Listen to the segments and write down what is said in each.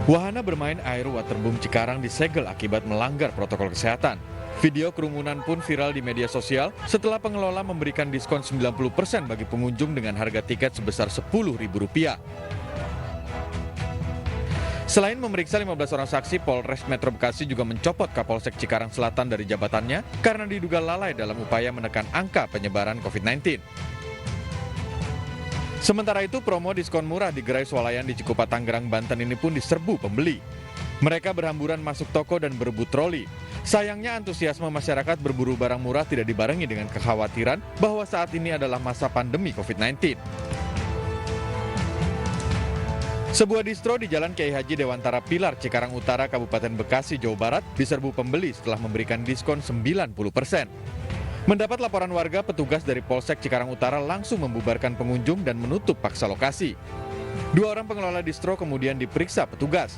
Wahana bermain air waterboom Cikarang disegel akibat melanggar protokol kesehatan. Video kerumunan pun viral di media sosial setelah pengelola memberikan diskon 90% bagi pengunjung dengan harga tiket sebesar Rp10.000. Selain memeriksa 15 orang saksi, Polres Metro Bekasi juga mencopot Kapolsek Cikarang Selatan dari jabatannya karena diduga lalai dalam upaya menekan angka penyebaran COVID-19. Sementara itu, promo diskon murah di gerai swalayan di Cikupa, Tangerang, Banten ini pun diserbu pembeli. Mereka berhamburan masuk toko dan berebut troli. Sayangnya antusiasme masyarakat berburu barang murah tidak dibarengi dengan kekhawatiran bahwa saat ini adalah masa pandemi COVID-19. Sebuah distro di Jalan Kiai Haji Dewantara Pilar, Cikarang Utara, Kabupaten Bekasi, Jawa Barat diserbu pembeli setelah memberikan diskon 90%. Mendapat laporan warga, petugas dari Polsek Cikarang Utara langsung membubarkan pengunjung dan menutup paksa lokasi. 2 orang pengelola distro kemudian diperiksa petugas.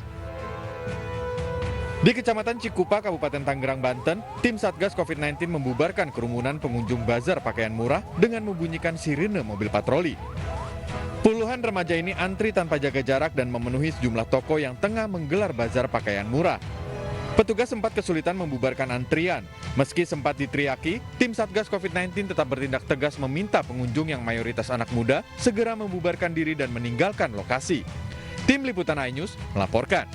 Di Kecamatan Cikupa, Kabupaten Tangerang, Banten, tim Satgas COVID-19 membubarkan kerumunan pengunjung bazar pakaian murah dengan membunyikan sirine mobil patroli. Puluhan remaja ini antri tanpa jaga jarak dan memenuhi sejumlah toko yang tengah menggelar bazar pakaian murah. Petugas sempat kesulitan membubarkan antrian. Meski sempat diteriaki, tim Satgas COVID-19 tetap bertindak tegas meminta pengunjung yang mayoritas anak muda segera membubarkan diri dan meninggalkan lokasi. Tim Liputan iNews melaporkan.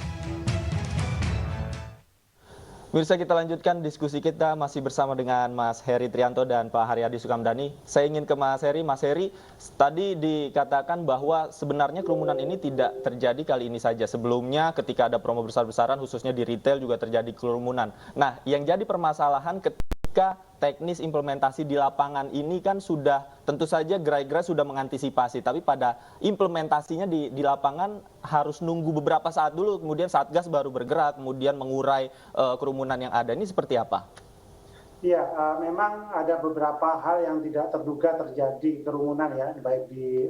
Pemirsa, kita lanjutkan diskusi kita masih bersama dengan Mas Heri Trianto dan Pak Haryadi Sukamdhani. Saya ingin ke Mas Heri. Mas Heri, tadi dikatakan bahwa sebenarnya kerumunan ini tidak terjadi kali ini saja. Sebelumnya ketika ada promo besar-besaran, khususnya di retail juga terjadi kerumunan. Nah, yang jadi permasalahan ketika teknis implementasi di lapangan ini kan sudah, tentu saja gerai-gerai sudah mengantisipasi, tapi pada implementasinya di lapangan harus nunggu beberapa saat dulu, kemudian Satgas baru bergerak, kemudian mengurai kerumunan yang ada. Ini seperti apa? Iya, memang ada beberapa hal yang tidak terduga terjadi kerumunan ya, baik di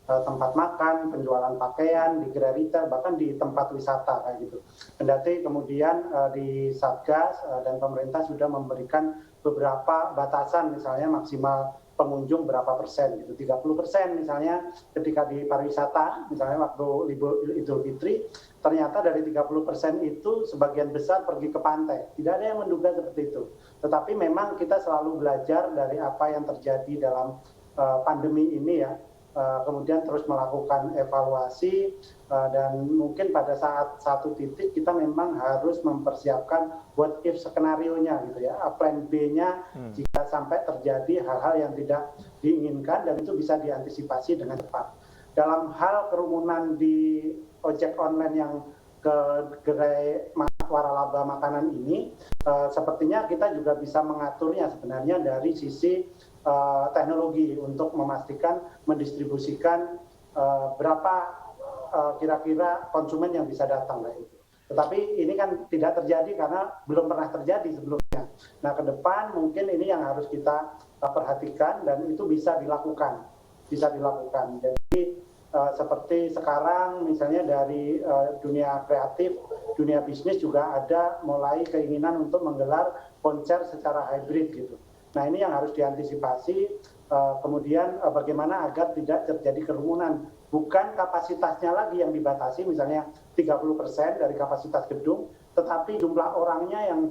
tempat makan, penjualan pakaian, di gerai retail, bahkan di tempat wisata kayak gitu. Kendati kemudian di Satgas dan pemerintah sudah memberikan beberapa batasan, misalnya maksimal pengunjung berapa persen gitu, 30% misalnya ketika di pariwisata, misalnya waktu libur Idul Fitri, ternyata dari 30% itu sebagian besar pergi ke pantai. Tidak ada yang menduga seperti itu. Tetapi memang kita selalu belajar dari apa yang terjadi dalam pandemi ini ya, kemudian terus melakukan evaluasi dan mungkin pada saat satu titik kita memang harus mempersiapkan what if skenario-nya gitu ya, plan B-nya jika sampai terjadi hal-hal yang tidak diinginkan dan itu bisa diantisipasi dengan cepat. Dalam hal kerumunan di ojek online yang ke gerai waralaba makanan ini, sepertinya kita juga bisa mengaturnya sebenarnya dari sisi teknologi untuk memastikan mendistribusikan berapa kira-kira konsumen yang bisa datang kayak gitu. Tetapi ini kan tidak terjadi karena belum pernah terjadi sebelumnya. Nah, ke depan mungkin ini yang harus kita perhatikan dan itu bisa dilakukan. Jadi seperti sekarang misalnya dari dunia kreatif, dunia bisnis juga ada mulai keinginan untuk menggelar konser secara hybrid gitu. Nah, ini yang harus diantisipasi, kemudian bagaimana agar tidak terjadi kerumunan. Bukan kapasitasnya lagi yang dibatasi, misalnya 30% dari kapasitas gedung, tetapi jumlah orangnya yang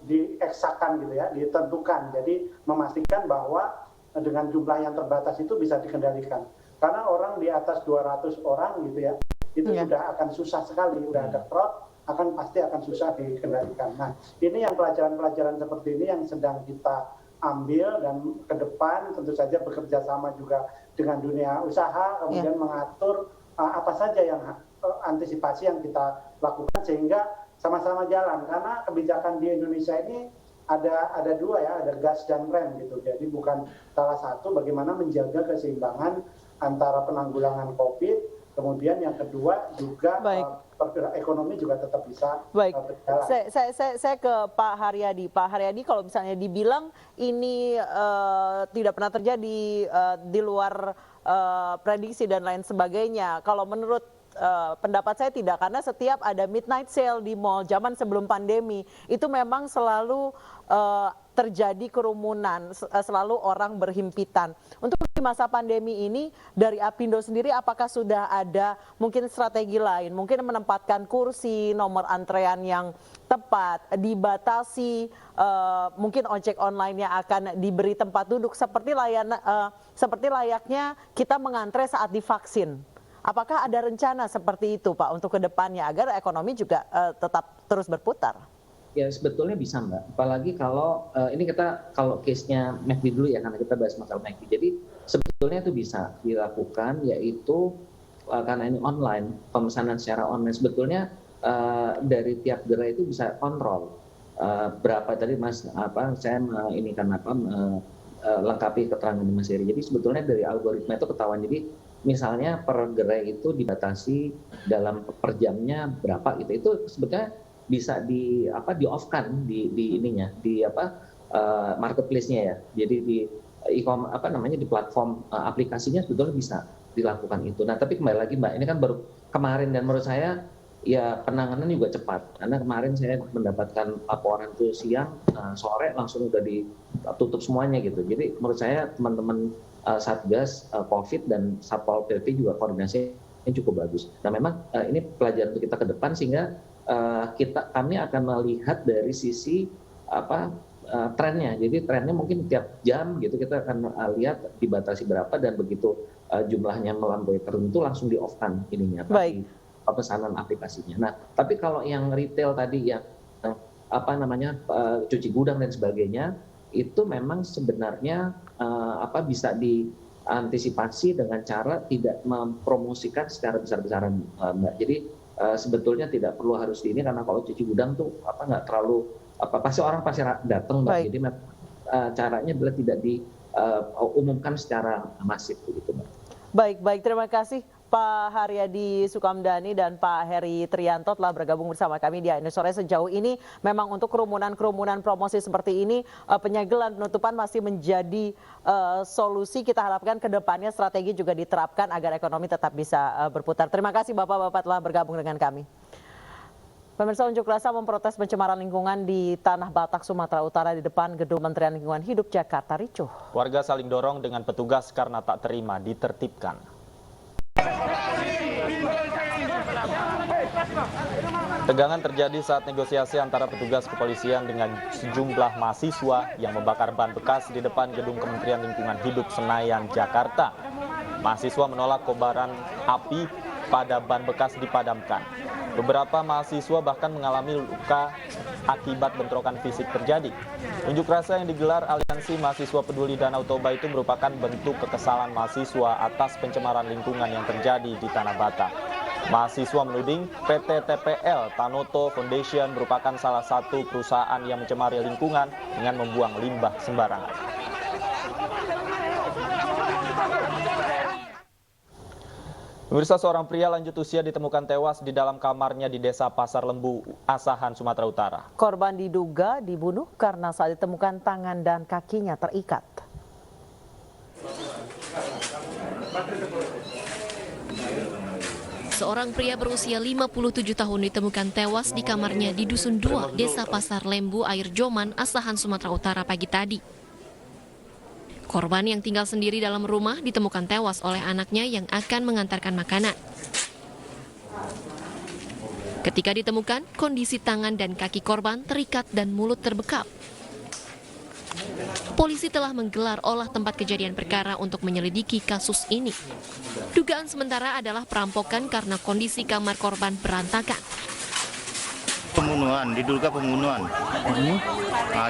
dieksakan gitu ya, ditentukan. Jadi memastikan bahwa dengan jumlah yang terbatas itu bisa dikendalikan. Karena orang di atas 200 orang gitu ya, itu sudah akan susah sekali, udah ada crowd, pasti akan susah dikendalikan. Nah, ini yang pelajaran-pelajaran seperti ini yang sedang kita ambil dan ke depan tentu saja bekerja sama juga dengan dunia usaha, kemudian mengatur apa saja yang antisipasi yang kita lakukan sehingga sama-sama jalan. Karena kebijakan di Indonesia ini ada dua ya, ada gas dan rem gitu. Jadi bukan salah satu, bagaimana menjaga keseimbangan antara penanggulangan COVID, kemudian yang kedua juga ekonomi juga tetap bisa berjalan. Saya ke Pak Haryadi. Pak Haryadi, kalau misalnya dibilang ini tidak pernah terjadi di luar prediksi dan lain sebagainya, kalau menurut pendapat saya tidak, karena setiap ada midnight sale di mall zaman sebelum pandemi itu memang selalu terjadi kerumunan, selalu orang berhimpitan. Untuk Di masa pandemi ini dari Apindo sendiri apakah sudah ada mungkin strategi lain, mungkin menempatkan kursi, nomor antrean yang tepat, dibatasi mungkin ojek online yang akan diberi tempat duduk seperti layaknya kita mengantre saat divaksin. Apakah ada rencana seperti itu Pak untuk kedepannya agar ekonomi juga tetap terus berputar? Ya sebetulnya bisa Mbak, apalagi kalau ini kalau case-nya McD dulu ya, karena kita bahas masalah McD. Jadi sebetulnya itu bisa dilakukan, yaitu karena ini online, pemesanan secara online, sebetulnya dari tiap gerai itu bisa kontrol berapa tadi Mas, saya ini kan lengkapi keterangan di Mas Heri. Jadi sebetulnya dari algoritma itu ketahuan. Jadi misalnya per gerai itu dibatasi dalam per jamnya berapa gitu, itu sebetulnya bisa di off-kan di ininya di marketplace-nya ya. Jadi di di platform aplikasinya sebetulnya bisa dilakukan itu. Nah, tapi kembali lagi Mbak, ini kan baru kemarin dan menurut saya ya penanganan juga cepat. Karena kemarin saya mendapatkan laporan itu siang, sore langsung udah ditutup semuanya gitu. Jadi menurut saya teman-teman Satgas Covid dan Satpol PP juga koordinasinya cukup bagus. Nah, memang ini pelajaran untuk kita ke depan sehingga kami akan melihat dari sisi trennya. Jadi trennya mungkin tiap jam gitu kita akan lihat dibatasi berapa, dan begitu jumlahnya melampaui tertentu langsung di off-kan ininya pesanan aplikasinya. Nah, tapi kalau yang retail tadi yang cuci gudang dan sebagainya, itu memang sebenarnya bisa diantisipasi dengan cara tidak mempromosikan secara besar-besaran Mbak. Jadi sebetulnya tidak perlu harus ini, karena kalau cuci gudang tuh nggak terlalu pasti orang datang Mbak. Jadi caranya adalah tidak diumumkan secara masif begitu Mbak. Baik, terima kasih Pak Haryadi Sukamdhani dan Pak Heri Trianto telah bergabung bersama kami di Indonesia Sore. Sejauh ini memang untuk kerumunan promosi seperti ini, penyegelan penutupan masih menjadi solusi. Kita harapkan ke depannya strategi juga diterapkan agar ekonomi tetap bisa berputar. Terima kasih Bapak-Bapak telah bergabung dengan kami. Pemirsa, unjuk rasa memprotes pencemaran lingkungan di Tanah Batak, Sumatera Utara di depan Gedung Kementerian Lingkungan Hidup Jakarta ricuh. Warga saling dorong dengan petugas karena tak terima ditertibkan. Tegangan terjadi saat negosiasi antara petugas kepolisian dengan sejumlah mahasiswa yang membakar ban bekas di depan Gedung Kementerian Lingkungan Hidup Senayan, Jakarta. Mahasiswa menolak kobaran api pada ban bekas dipadamkan. Beberapa mahasiswa bahkan mengalami luka akibat bentrokan fisik terjadi. Unjuk rasa yang digelar Aliansi Mahasiswa Peduli Danau Toba itu merupakan bentuk kekesalan mahasiswa atas pencemaran lingkungan yang terjadi di Tanah Batak. Mahasiswa menuding PT TPL Tanoto Foundation merupakan salah satu perusahaan yang mencemari lingkungan dengan membuang limbah sembarangan. Pemirsa, seorang pria lanjut usia ditemukan tewas di dalam kamarnya di Desa Pasar Lembu, Asahan, Sumatera Utara. Korban diduga dibunuh karena saat ditemukan tangan dan kakinya terikat. Seorang pria berusia 57 tahun ditemukan tewas di kamarnya di Dusun 2, Desa Pasar Lembu, Air Joman, Asahan, Sumatera Utara pagi tadi. Korban yang tinggal sendiri dalam rumah ditemukan tewas oleh anaknya yang akan mengantarkan makanan. Ketika ditemukan, kondisi tangan dan kaki korban terikat dan mulut terbekap. Polisi telah menggelar olah tempat kejadian perkara untuk menyelidiki kasus ini. Dugaan sementara adalah perampokan karena kondisi kamar korban berantakan. Pembunuhan, diduga pembunuhan.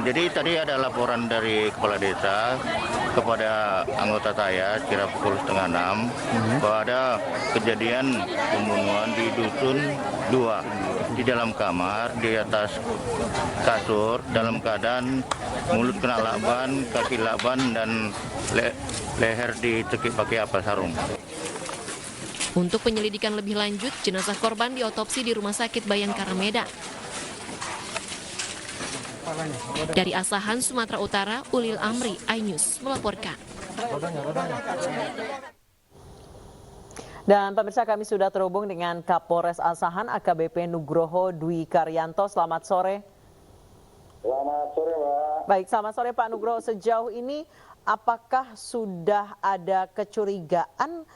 Jadi tadi ada laporan dari kepala desa kepada anggota saya kira pukul 5:30 bahwa ada kejadian pembunuhan di Dusun 2 di dalam kamar, di atas kasur dalam keadaan mulut kena lakban, kaki lakban, dan leher dicekik pakai sarung. Untuk penyelidikan lebih lanjut, jenazah korban diotopsi di Rumah Sakit Bayangkara Medan. Dari Asahan, Sumatera Utara, Ulil Amri, iNews melaporkan. Dan pemirsa, kami sudah terhubung dengan Kapolres Asahan AKBP Nugroho Dwi Karyanto. Selamat sore. Selamat sore, Pak. Baik, selamat sore Pak Nugroho. Sejauh ini apakah sudah ada kecurigaan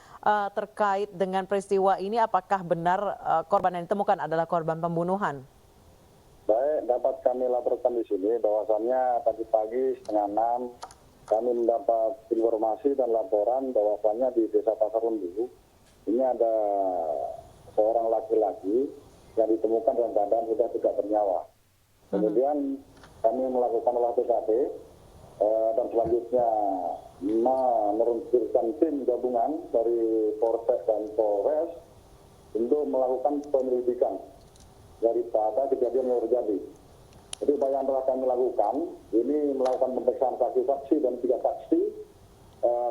terkait dengan peristiwa ini? Apakah benar korban yang ditemukan adalah korban pembunuhan? Baik, dapat kami laporkan di sini bahwasannya tadi pagi setengah 6 kami mendapat informasi dan laporan bahwasannya di Desa Pasar Lembu ini ada seorang laki-laki yang ditemukan dalam keadaan sudah tidak bernyawa. Kemudian kami melakukan olah TKP dan selanjutnya menurunkan tim gabungan dari Polsek dan Polres untuk melakukan penyelidikan daripada kejadian yang terjadi. Jadi upaya yang telah kami lakukan, ini melakukan pemeriksaan saksi-saksi dan 3 saksi,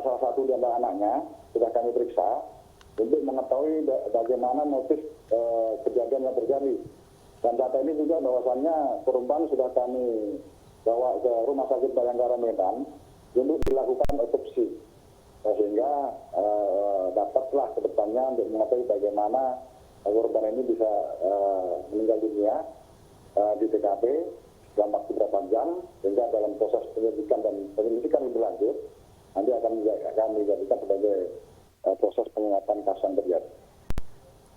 salah satu di antara anaknya sudah kami periksa untuk mengetahui bagaimana motif kejadian yang terjadi. Dan data ini juga bahwasannya korban sudah kami bawa ke Rumah Sakit Bayangkara Medan untuk dilakukan otopsi, sehingga dapatlah ke depannya untuk mengetahui bagaimana korban ini bisa meninggal dunia di TKP dalam waktu berapa jam, sehingga dalam proses penyelidikan dan penyelidikan lebih lanjut nanti akan kami jadikan sebagai proses pengungkapan kasus yang terjadi.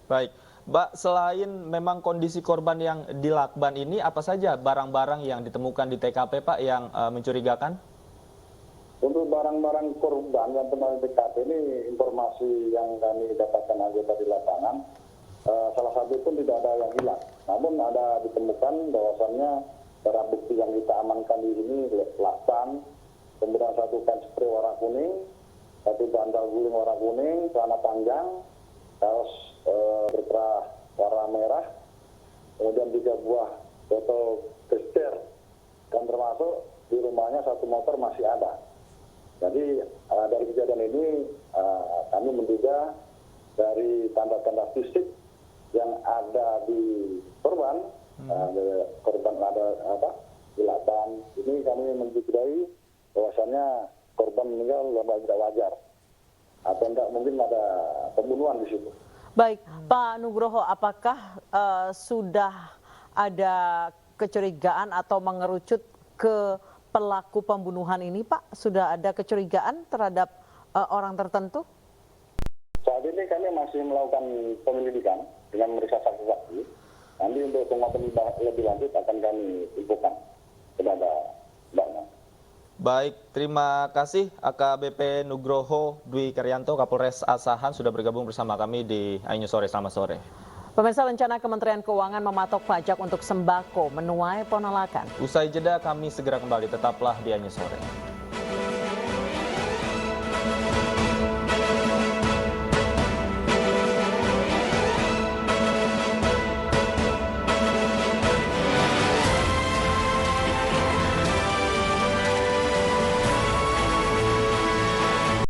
Baik, Mbak, selain memang kondisi korban yang dilakban ini, apa saja barang-barang yang ditemukan di TKP, Pak, yang mencurigakan? Untuk barang-barang korban yang teman di TKP ini, informasi yang kami dapatkan anggota di lapangan, salah satu pun tidak ada yang hilang. Namun ada ditemukan bahwasannya barang bukti yang kita amankan di sini lakban, kemudian 1 can spray warna kuning, 1 bantal guling warna kuning, celana panjang, kaos berkerah warna merah, kemudian 3 buah botol tester, dan termasuk di rumahnya 1 motor masih ada. Jadi dari kejadian ini kami menduga dari tanda-tanda fisik yang ada di korban, korban ada di lakban, ini kami mencurigai bahwasannya korban meninggal dalam tidak wajar atau tidak mungkin ada pembunuhan di situ. Baik, Pak Nugroho, apakah sudah ada kecurigaan atau mengerucut ke pelaku pembunuhan ini, Pak? Sudah ada kecurigaan terhadap orang tertentu? Saat ini kami masih melakukan penyelidikan dengan memeriksa saksi-saksi. Nanti untuk penguatan lebih lanjut akan kami infokan kepada Mbaknya. Baik, terima kasih AKBP Nugroho Dwi Karyanto, Kapolres Asahan, sudah bergabung bersama kami di iNews Sore. Selamat sore. Pemirsa, rencana Kementerian Keuangan mematok pajak untuk sembako menuai penolakan. Usai jeda kami segera kembali, tetaplah di iNews Sore.